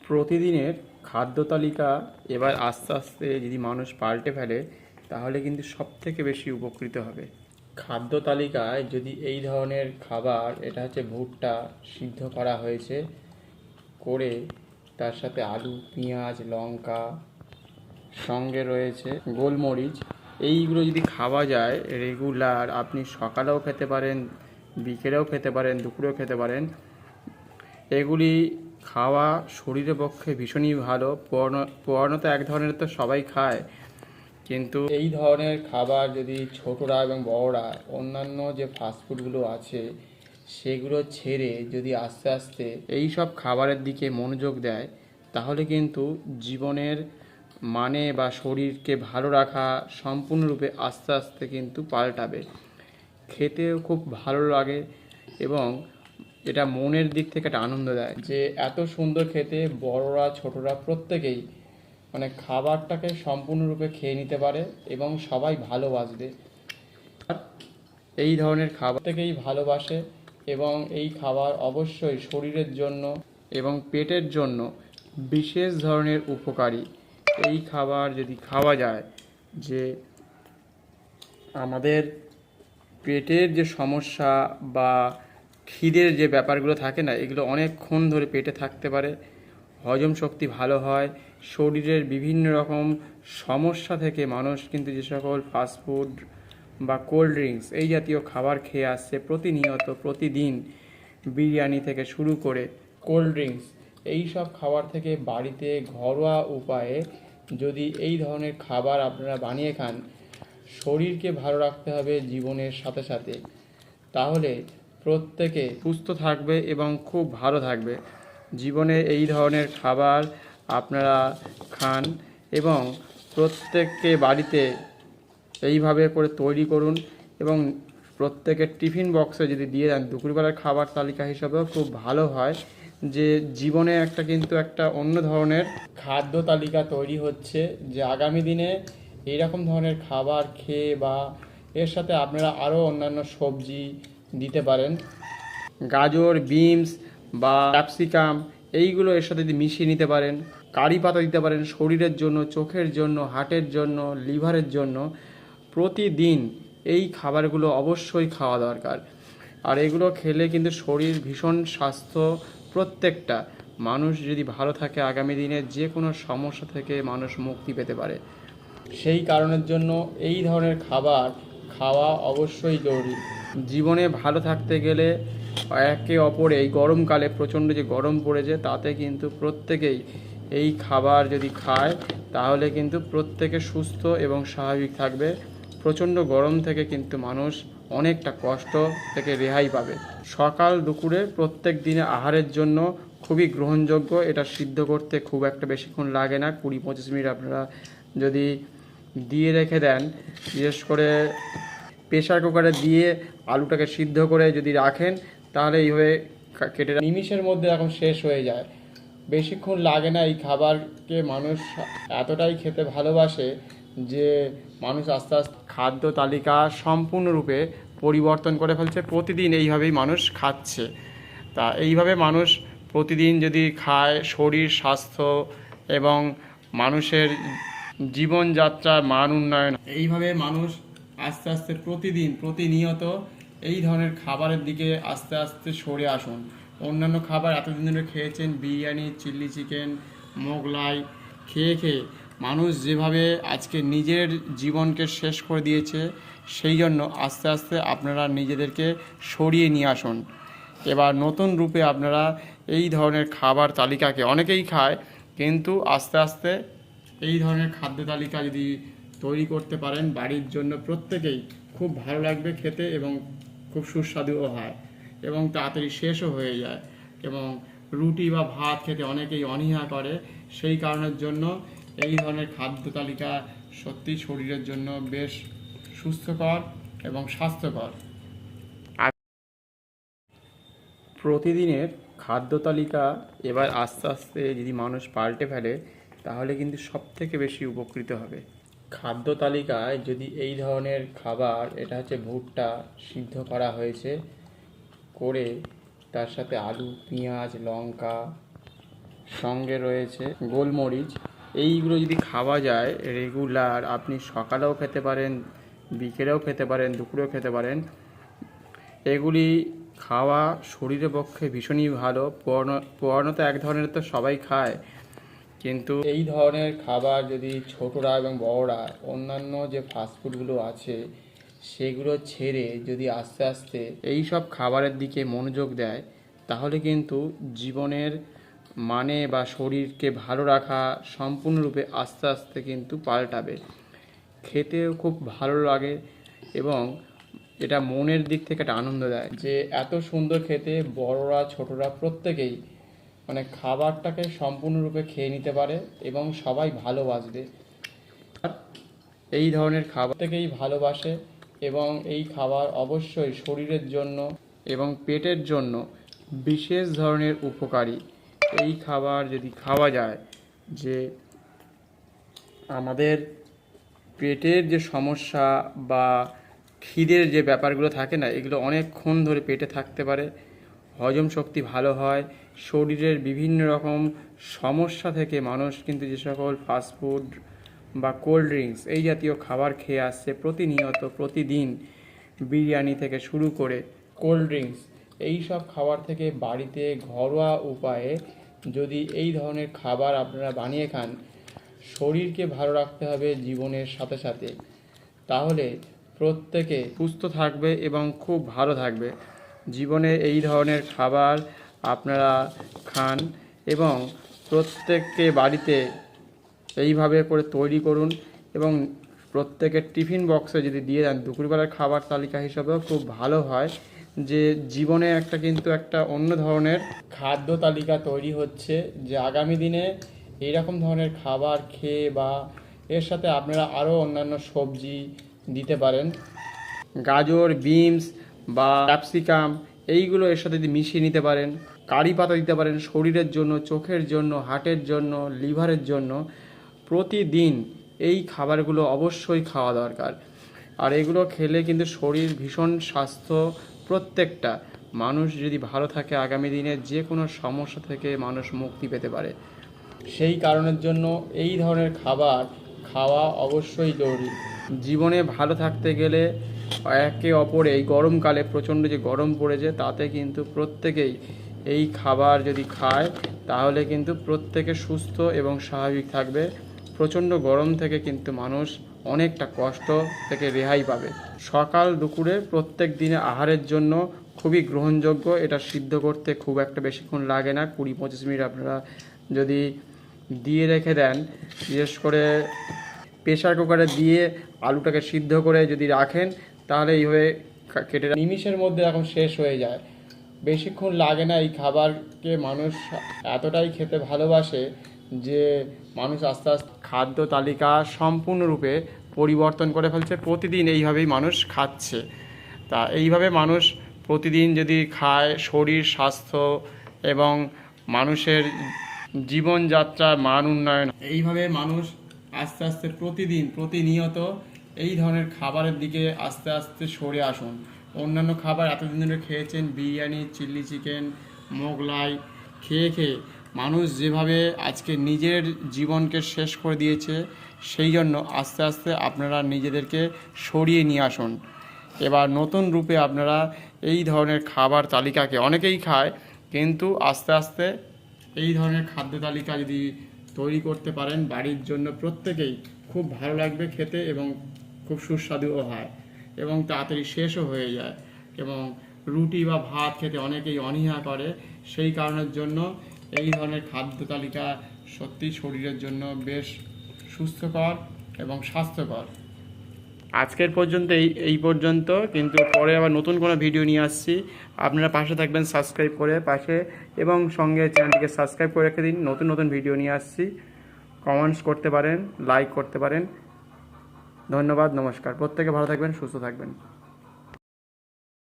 প্রতিদিনের খাদ্য তালিকা এবার আস্তে আস্তে যদি মানুষ পাল্টে ফেলে তাহলে কিন্তু সবথেকে বেশি উপকৃত হবে। খাদ্য তালিকায় যদি এই ধরনের খাবার, এটা হচ্ছে ভুট্টা সিদ্ধ করা হয়েছে করে, তার সাথে আলু, পেঁয়াজ, লঙ্কা, সঙ্গে রয়েছে গোলমরিচ, এইগুলো যদি খাওয়া যায় রেগুলার, আপনি সকালেও খেতে পারেন, বিকেলেও খেতে পারেন, দুপুরেও খেতে পারেন। এগুলি খাওয়া শরীরের পক্ষে ভীষণই ভালো। পোড়ানো তো এক ধরনের, তো সবাই খায়, কিন্তু এই ধরনের খাবার যদি ছোটরা এবং বড়রা অন্যান্য যে ফাস্টফুডগুলো আছে সেগুলো ছেড়ে যদি আস্তে আস্তে এই সব খাবারের দিকে মনোযোগ দেয়, তাহলে কিন্তু জীবনের মানে বা শরীরকে ভালো রাখা সম্পূর্ণরূপে আস্তে আস্তে কিন্তু পাল্টাবে। খেতেও খুব ভালো লাগে এবং এটা মনের দিক থেকে একটা আনন্দ দেয় যে এত সুন্দর খেতে বড়রা ছোটরা প্রত্যেকেই মানে খাবারটাকে সম্পূর্ণরূপে খেয়ে নিতে পারে এবং সবাই ভালোবাসবে। এই ধরনের খাবার থেকেই ভালোবাসে এবং এই খাবার অবশ্যই শরীরের জন্য এবং পেটের জন্য বিশেষ ধরনের উপকারী। এই খাবার যদি খাওয়া যায়, যে আমাদের পেটের যে সমস্যা বা খিদের যে ব্যাপারগুলো থাকে না, এগুলো অনেকক্ষণ ধরে পেটে থাকতে পারে, হজম শক্তি ভালো হয়, শরীরের বিভিন্ন রকম সমস্যা থেকে মানুষ কিন্তু যে সকল ফাস্টফুড বা কোল্ড ড্রিঙ্কস এই জাতীয় খাবার খেয়ে আসছে প্রতিনিয়ত প্রতিদিন, বিরিয়ানি থেকে শুরু করে কোল্ড ড্রিঙ্কস, এই সব খাবার থেকে বাড়িতে ঘরোয়া উপায়ে যদি এই ধরনের খাবার আপনারা বানিয়ে খান, শরীরকে ভালো রাখতে হবে জীবনের সাথে সাথে, তাহলে প্রত্যেকে সুস্থ থাকবে এবং খুব ভালো থাকবে। জীবনে এই ধরনের খাবার আপনারা খান এবং প্রত্যেককে বাড়িতে এইভাবে করে তৈরি করুন এবং প্রত্যেকের টিফিন বক্সে যদি দিয়ে দেন দুপুরবেলার খাবার তালিকা হিসাবেও খুব ভালো হয়। যে জীবনে একটা অন্য ধরনের খাদ্য তালিকা তৈরি হচ্ছে, যে আগামী দিনে এইরকম ধরনের খাবার খেয়ে বা এর সাথে আপনারা আরও অন্যান্য সবজি দিতে পারেন, গাজর, বিনস বা ক্যাপসিকাম, এইগুলো এর সাথে যদি মিশিয়ে নিতে পারেন, কারি পাতা দিতে পারেন, শরীরের জন্য, চোখের জন্য, হার্টের জন্য, লিভারের জন্য প্রতিদিন এই খাবারগুলো অবশ্যই খাওয়া দরকার। আর এগুলো খেলে কিন্তু শরীর ভীষণ স্বাস্থ্য, প্রত্যেকটা মানুষ যদি ভালো থাকে আগামী দিনে যে কোনো সমস্যা থেকে মানুষ মুক্তি পেতে পারে। সেই কারণের জন্য এই ধরনের খাবার খাওয়া অবশ্যই জরুরি। জীবনে ভালো থাকতে গেলে একে অপরে, এই গরমকালে প্রচণ্ড যে গরম পড়েছে তাতে কিন্তু প্রত্যেকেই এই খাবার যদি খায় তাহলে কিন্তু প্রত্যেকে সুস্থ এবং স্বাভাবিক থাকবে। প্রচণ্ড গরম থেকে কিন্তু মানুষ অনেকটা কষ্ট থেকে রেহাই পাবে। সকাল দুপুরে প্রত্যেক দিনে আহারের জন্য খুবই গ্রহণযোগ্য। এটা সিদ্ধ করতে খুব একটা বেশিক্ষণ লাগে না, 20-25 মিনিট আপনারা যদি দিয়ে রেখে দেন, বিশেষ করে প্রেশার কুকারে দিয়ে আলুটাকে সিদ্ধ করে যদি রাখেন, তাহলে এইভাবে কেটে নিমিষের মধ্যে এখন শেষ হয়ে যায়, বেশিক্ষণ লাগে না। এই খাবারকে মানুষ এতটাই খেতে ভালোবাসে যে মানুষ আস্তে আস্তে খাদ্য তালিকা সম্পূর্ণরূপে পরিবর্তন করে ফেলছে। প্রতিদিন এইভাবেই মানুষ খাচ্ছে। তা এইভাবে মানুষ প্রতিদিন যদি খায়, শরীর স্বাস্থ্য এবং মানুষের জীবনযাত্রার মান উন্নয়ন, এইভাবে মানুষ আস্তে আস্তে প্রতিদিন প্রতিনিয়ত এই ধরনের খাবারের দিকে আস্তে আস্তে সরে আসুন। অন্যান্য খাবার এতদিন ধরে খেয়েছেন, বিরিয়ানি, চিলি চিকেন, মোগলাই খেয়ে খেয়ে মানুষ যেভাবে আজকে নিজের জীবনকে শেষ করে দিয়েছে, সেই জন্য আস্তে আস্তে আপনারা নিজেদেরকে সরিয়ে নিয়ে আসুন। এবার নতুন রূপে আপনারা এই ধরনের খাবার তালিকাকে, অনেকেই খায় কিন্তু আস্তে আস্তে এই ধরনের খাদ্য তালিকা যদি তৈরি করতে পারেন বাড়ির জন্য, প্রত্যেকেই খুব ভালো লাগবে খেতে এবং খুব সুস্বাদুও হয় এবং তাড়াতাড়ি শেষও হয়ে যায়। এবং রুটি বা ভাত খেতে অনেকেই অনীহা করে, সেই কারণের জন্য এই ধরনের খাদ্য তালিকা সত্যি শরীরের জন্য বেশ সুস্থকর এবং স্বাস্থ্যকর। প্রতিদিনের খাদ্য তালিকা এবার আস্তে আস্তে যদি মানুষ পাল্টে ফেলে তাহলে কিন্তু সবথেকে বেশি উপকৃত হবে। খাদ্য তালিকায় যদি এই ধরনের খাবার, এটা হচ্ছে ভুট্টা সিদ্ধ করা হয়েছে করে, তার সাথে আলু, পেঁয়াজ, লঙ্কা, সঙ্গে রয়েছে গোলমরিচ। এইগুলো যদি খাওয়া যায় রেগুলার, আপনি সকালেও খেতে পারেন, বিকেলেও খেতে পারেন, দুপুরেও খেতে পারেন। এগুলি খাওয়া শরীরের পক্ষে ভীষণই ভালো। পোড়ানো তো এক ধরনের, তো সবাই খায়, কিন্তু এই ধরনের খাবার যদি ছোটরা এবং বড়রা অন্যান্য যে ফাস্টফুডগুলো আছে সেগুলো ছেড়ে যদি আস্তে আস্তে এই সব খাবারের দিকে মনোযোগ দেয়, তাহলে কিন্তু জীবনের মানে বা শরীরকে ভালো রাখা সম্পূর্ণরূপে আস্তে আস্তে কিন্তু পাল্টাবে। খেতেও খুব ভালো লাগে এবং এটা মনের দিক থেকে একটা আনন্দ দেয় যে এত সুন্দর খেতে বড়রা ছোটরা প্রত্যেকেই মানে খাবারটাকে সম্পূর্ণরূপে খেয়ে নিতে পারে এবং সবাই ভালোবাসবে। এই ধরনের খাবার থেকেই ভালোবাসে এবং এই খাবার অবশ্যই শরীরের জন্য এবং পেটের জন্য বিশেষ ধরনের উপকারী। এই খাবার যদি খাওয়া যায়, যে আমাদের পেটের যে সমস্যা বা খিদের যে ব্যাপারগুলো থাকে না, এগুলো অনেকক্ষণ ধরে পেটে থাকতে পারে, হজম শক্তি ভালো হয়, শরীরের বিভিন্ন রকম সমস্যা থেকে মানুষ কিন্তু যে সকল ফাস্টফুড বা কোল্ড ড্রিঙ্কস এই জাতীয় খাবার খেয়ে আসছে প্রতিনিয়ত প্রতিদিন, বিরিয়ানি থেকে শুরু করে কোল্ড ড্রিঙ্কস, এই সব খাবার থেকে বাড়িতে ঘরোয়া উপায়ে যদি এই ধরনের খাবার আপনারা বানিয়ে খান, শরীরকে ভালো রাখতে হবে জীবনের সাথে সাথে, তাহলে প্রত্যেকে সুস্থ থাকবে এবং খুব ভালো থাকবে। জীবনে এই ধরনের খাবার আপনারা খান এবং প্রত্যেককে বাড়িতে এইভাবে করে তৈরি করুন এবং প্রত্যেকের টিফিন বক্সে যদি দিয়ে দেন দুপুরবেলার খাবার তালিকা হিসাবেও খুব ভালো হয়। যে জীবনে একটা অন্য ধরনের খাদ্য তালিকা তৈরি হচ্ছে, যে আগামী দিনে এইরকম ধরনের খাবার খেয়ে বা এর সাথে আপনারা আরও অন্যান্য সবজি দিতে পারেন, গাজর, বিনস বা ক্যাপসিকাম, এইগুলো এর সাথে যদি মিশিয়ে নিতে পারেন, কারি পাতা দিতে পারেন শরীরের জন্য, চোখের জন্য, হার্টের জন্য, লিভারের জন্য। প্রতিদিন এই খাবারগুলো অবশ্যই খাওয়া দরকার। আর এগুলো খেলে কিন্তু শরীর ভীষণ স্বাস্থ্য, প্রত্যেকটা মানুষ যদি ভালো থাকে আগামী দিনে যে কোনো সমস্যা থেকে মানুষ মুক্তি পেতে পারে। সেই কারণের জন্য এই ধরনের খাবার খাওয়া অবশ্যই জরুরি। জীবনে ভালো থাকতে গেলে একে অপরে, এই গরমকালে প্রচণ্ড যে গরম পড়েছে তাতে কিন্তু প্রত্যেকেই এই খাবার যদি খায় তাহলে কিন্তু প্রত্যেকে সুস্থ এবং স্বাভাবিক থাকবে। প্রচণ্ড গরম থেকে কিন্তু মানুষ অনেকটা কষ্ট থেকে রেহাই পাবে। সকাল দুপুরে প্রত্যেক দিনে আহারের জন্য খুবই গ্রহণযোগ্য। এটা সিদ্ধ করতে খুব একটা বেশিক্ষণ লাগে না, 20-25 মিনিট আপনারা যদি দিয়ে রেখে দেন, বিশেষ করে প্রেশার কুকারে দিয়ে আলুটাকে সিদ্ধ করে যদি রাখেন, তাহলে এইভাবে কেটে নিমিষের মধ্যে এখন শেষ হয়ে যায়, বেশিক্ষণ লাগে না। এই খাবারকে মানুষ এতটাই খেতে ভালোবাসে যে মানুষ আস্তে আস্তে খাদ্য তালিকা সম্পূর্ণরূপে পরিবর্তন করে ফেলছে। প্রতিদিন এইভাবেই মানুষ খাচ্ছে। তা এইভাবে মানুষ প্রতিদিন যদি খায়, শরীর স্বাস্থ্য এবং মানুষের জীবনযাত্রার মান উন্নয়ন, এইভাবে মানুষ আস্তে আস্তে প্রতিদিন প্রতিনিয়ত এই ধরনের খাবারের দিকে আস্তে আস্তে সরে আসুন। অন্যান্য খাবার এতদিন ধরে খেয়েছেন, বিরিয়ানি, চিলি চিকেন, মোগলাই খেয়ে খেয়ে মানুষ যেভাবে আজকে নিজের জীবনকে শেষ করে দিয়েছে, সেই জন্য আস্তে আস্তে আপনারা নিজেদেরকে সরিয়ে নিয়ে আসুন। এবার নতুন রূপে আপনারা এই ধরনের খাবার তালিকাকে, অনেকেই খায় কিন্তু আস্তে আস্তে এই ধরনের খাদ্য তালিকা যদি তৈরি করতে পারেন বাড়ির জন্য, প্রত্যেকেই খুব ভালো লাগবে খেতে এবং খুব সুস্বাদুও হয় এবং তাড়াতাড়ি শেষও হয়ে যায়। এবং রুটি বা ভাত খেতে অনেকেই অনীহা করে, সেই কারণের জন্য এই ধরনের খাদ্য তালিকা সত্যি শরীরের জন্য বেশ সুস্থকর এবং স্বাস্থ্যকর। আজকের পর্যন্ত এই পর্যন্ত, কিন্তু পরে আবার নতুন কোনো ভিডিও নিয়ে আসছি। আপনারা পাশে থাকবেন সাবস্ক্রাইব করে পাশে, এবং সঙ্গে চ্যানেলটিকে সাবস্ক্রাইব করে রেখে দিন। নতুন নতুন ভিডিও নিয়ে আসছি, কমেন্টস করতে পারেন, লাইক করতে পারেন। ধন্যবাদ, নমস্কার। প্রত্যেকে ভালো থাকবেন, সুস্থ থাকবেন।